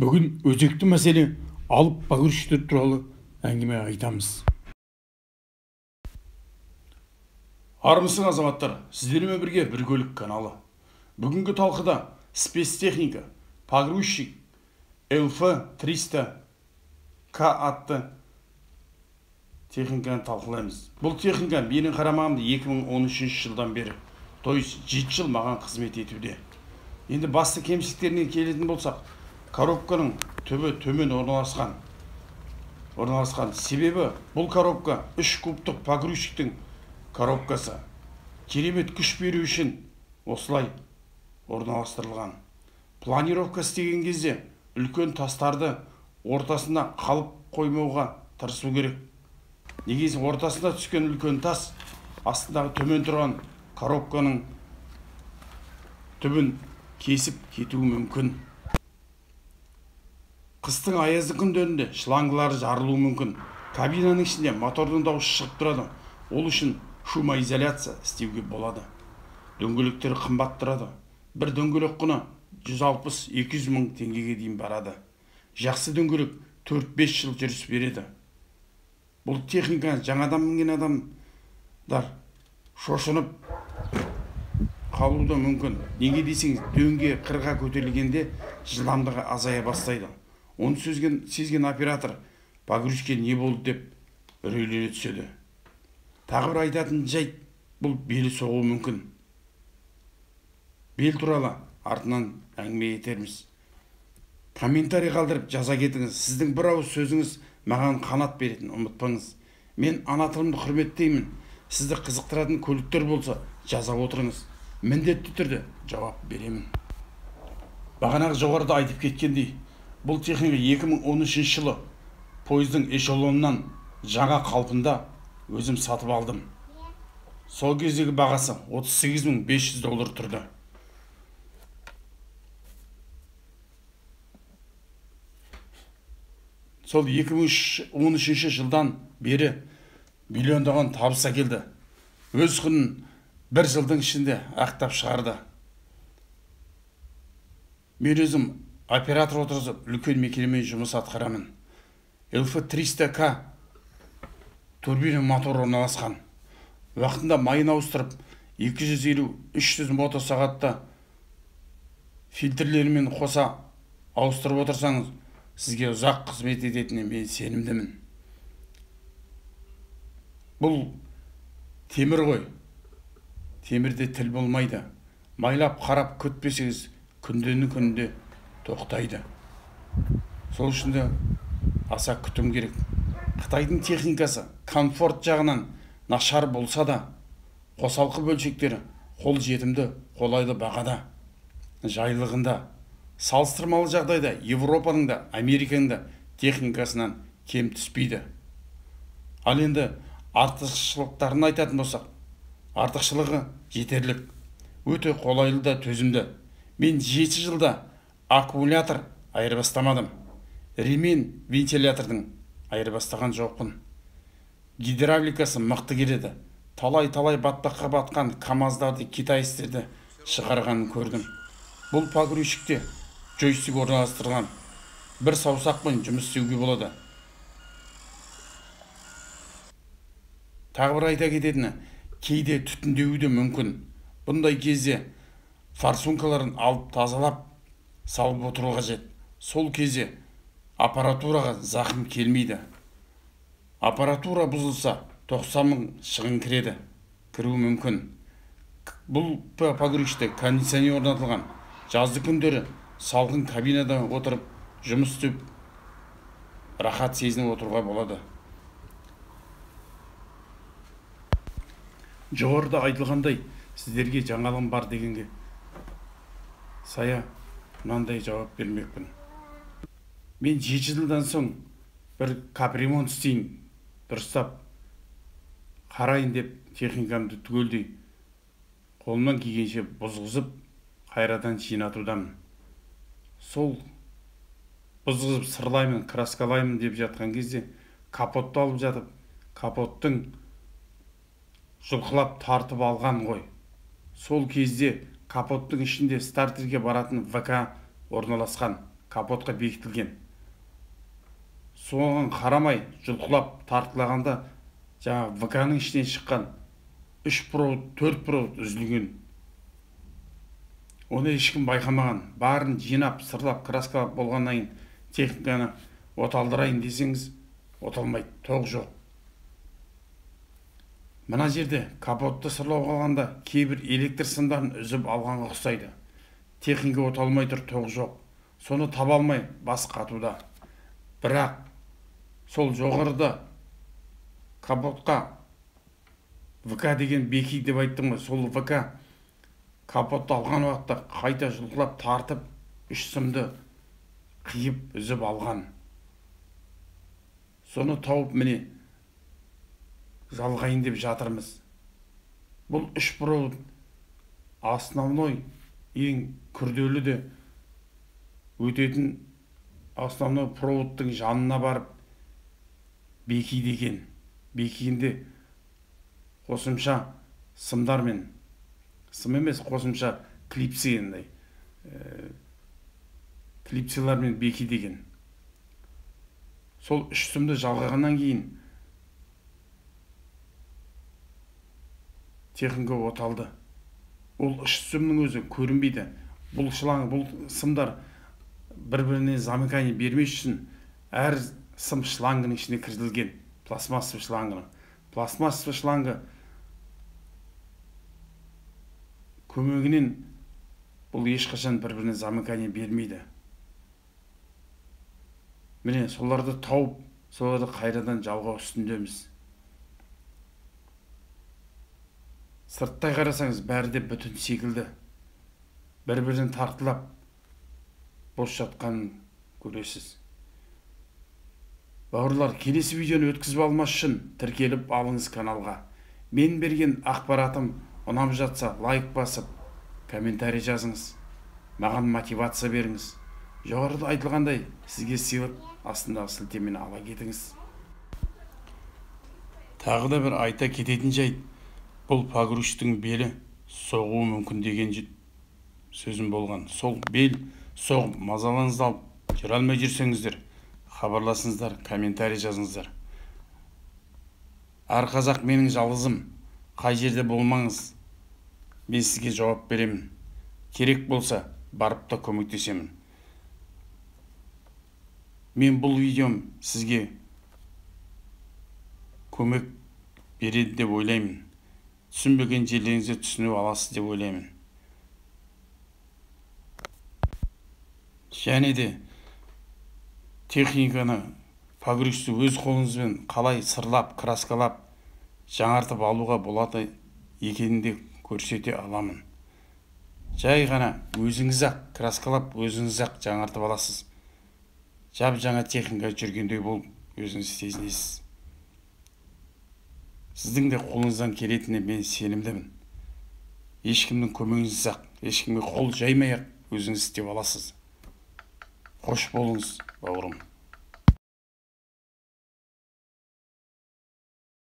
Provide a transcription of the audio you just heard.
Бүгін өзекті мәселе алып погрузчиктер туралы әңгіме айтамыз. Армысың азаматтар, сіздермен бірге бір көлік каналы. Бүгінгі талқыда спецтехника, погрузчик LF300K атты техниканы талқылаймыз. Бұл техника менің қарамағымда 2013 жылдан бері, то есть 7 жыл маған қызмет етуде. Енді басты кемшіліктеріне келетін болсақ, коробканың түбі төмен орналасқан. Себебі бұл коробка 3 кубтық погрузчиктің коробкасы. Керемет күш беру үшін осылай орналастырылған. Планировка істеген кезде үлкен тастарды ортасына қалып қоймауға тырысу керек. Негізі ортасына түскен үлкен тас астындағы төмен тұрған коробканың түбін кесіп кетуі мүмкін. Қыстың аязды күндерінде шлангылары жарылуы мүмкін. Кабинаның ішінде мотордың дауысы шығып тұрады. Ол үшін шумоизоляция істеуге болады. Дөңгелектері қымбат тұрады. Бір дөңгелек құны 160-200 мың теңгеге дейін барады. Жақсы дөңгелек 4-5 жыл жүріс береді. Бұл техника жаңадан мінген адамдар шошынып қалуы мүмкін. Неге десеңіз, дөңге қырға көтерілгенде жылдамдығы азая бастайды. Оны сезген оператор погрузчикке не болды деп үрейлене түседі. Тағы бір айтатын жайт, бұл белі соғуы мүмкін. Бел туралы артынан әңгіме етерміз. Комментарий қалдырып жаза кетіңіз. Сіздің бір ауыз сөзіңіз маған қанат беретін, ұмытпаңыз. Мен ана тілімді құрметтеймін. Сізді қызықтыратын көліктер болса жаза отырыңыз. Міндетті түрде жауап беремін. Бағанағы жоғарыда айтып кеткендей, бұл техника 2013 жылы пойыздың эшелонынан жаңа қалпында өзім сатып алдым. Сол кездегі бағасы $38.500 тұрды. Сол 2013 жылдан бері миллиондаған табыс әкелді. Өз құнын бір жылдың ішінде ақтап шығарды. Мен өзім оператор отырғызып, үлкен мекемемен жұмыс атқарамын. LF300K турбина мотор орналасқан. Уақытында майын ауыстырып, 250-300 мотосағатта фильтрлерімен қоса ауыстырып отырсаңыз, сізге ұзақ қызмет ететініне мен сенімдімін. Бұл темір ғой. Темірде тіл болмайды. Майлап қарап күтпесеңіз, күнде тоқтайды. Сол үшін де аса күтім керек. Қытайдың техникасы комфорт жағынан нашар болса да, қосалқы бөлшектері қол жетімді, қолайлы бағада, жайлығында, салыстырмалы жағдайда Европаның да, Американың да техникасынан кем түспейді. Ал енді артықшылықтарын айтатын болсақ, артықшылығы жетерлік, өте қолайлы да төзімді. Мен 7 жылда аккумулятор айырбастамадым. Ремень вентилятордың айырбастаған жоқпын. Гидравликасы мықты келеді. Талай батпаққа батқан КамАЗдарды, китайстерді шығарғанын көрдім. Бұл погрузчикте джойстик орналастырылған. Бір саусақпен жұмыс істеуге болады. Тағы бір айта кететіні, кейде түтіндеуі де мүмкін. Бұндай кезде форсункаларын алып тазалап салып отыру қажет. Сол кезде аппаратураға зақым келмейді. Аппаратура бұзылса 90 мың шығын кіруі мүмкін. Бұл погрузчикте кондиционер орнатылған. Жазды күндері салқын кабинада отырып жұмыс істеп рахат сезініп отыруға болады. Жоғарыда айтылғандай, сіздерге жаңалығым бар дегенге сая мынандай жауап бермекпін. Мен 7 жылдан соң бір капремонт істейін, дұрыстап қарайын деп техникамды түгелдей қолымнан келгенше бұзғызып, қайрадан жинатудамын. Сол бұзғызып сырлаймын, краскалаймын деп жатқан кезде капотты алып жатып, капоттың жұлқылап тартып алған ғой. Сол кезде капоттың ішінде стартерге баратын ВК орналасқан. капотқа бекітілген. Соған қарамай жұлқылап тартылағанда жаңа ВК-ның ішінен шыққан 3 провод, 4 провод үзілген. Оны ешкім байқамаған. Барын жинап, сырлап, краскалап болғаннан кейін техниканы оталдырайын десеңіз, оталмайды, тоқ жоқ. Мына жерде капотты сырлау қалғанда кейбір электр сымдарын үзіп алғанға ұқсайды. Техника оталмай тұр, тоқ жоқ. Соны таба алмай бас қатуда. Бірақ сол жоғарыда капотқа ВК деген беки деп айттым ғой. Сол ВК капотты алған уақытта қайта жұлқылап тартып, 3 сымды қиып үзіп алған. Соны тауып міне жалғайын деп жатырмыз. Бұл 3 провод основной, ең күрделі де өтетін основной проводтың жанына барып беки деген. Бекиінде қосымша сымдармен, сым емес, қосымша клипсы ендей. Клипсилармен беки деген. Сол 3 сымды жалғағаннан кейін техника оталды. Ол 3 сымның өзі көрінбейді. Бұл шланг, бұл сымдар бір-біріне замыкание бермес үшін әр сым шлангының ішіне кіргізілген. Пластмассовый шлангының. Пластмассовый шлангы көмегінен бұл ешқашан бір-біріне замыкание бермейді. Міне соларды тауып, соларды қайрадан жалғау үстіндеміз. Сырттай қарасаңыз бәрі де бүтін секілді. Бір-бірден тартылап бос жатқанын көресіз. Бауырлар, келесі видеоны өткізіп алмас үшін тіркеліп алыңыз каналға. Мен берген ақпаратым ұнап жатса, лайк басып, комментарий жазыңыз. Маған мотивация беріңіз. Жоғарыда айтылғандай, сізге сыйлық астындағы сілтемені ала кетіңіз. Тағы да бір айта кететін жайт, бұл погрузчиктің белі соғуы мүмкін деген сөзім болған. Сол бел соғып, мазаларыңызды алып, жүре алмай жүрсеңіздер, хабарласыңыздар, комментарий жазыңыздар. Әр қазақ менің жалғызым, қай жерде болмаңыз, мен сізге жауап беремін. Керек болса, барып та көмектесемін. Мен бұл видеом сізге көмек береді деп ойлаймын. Түсінбеген жерлеріңізді түсініп аласыз деп ойлаймын. Және де техниканы, погрузчикті өз қолыңызбен қалай сырлап, краскалап, жаңартып алуға болады екенінде көрсете аламын. Жай ғана өзіңіз-ақ краскалап, өзіңіз-ақ жаңартып аласыз. Жап-жаңа техника жүргендей болып өзіңіз сезінесіз. Сіздің де қолыңыздан келетініне мен сенімдімін. Ешкімнің көмегінсіз-ақ, ешкімге қол жаймай-ақ өзіңіз істеп аласыз. Қош болыңыз, бауырым.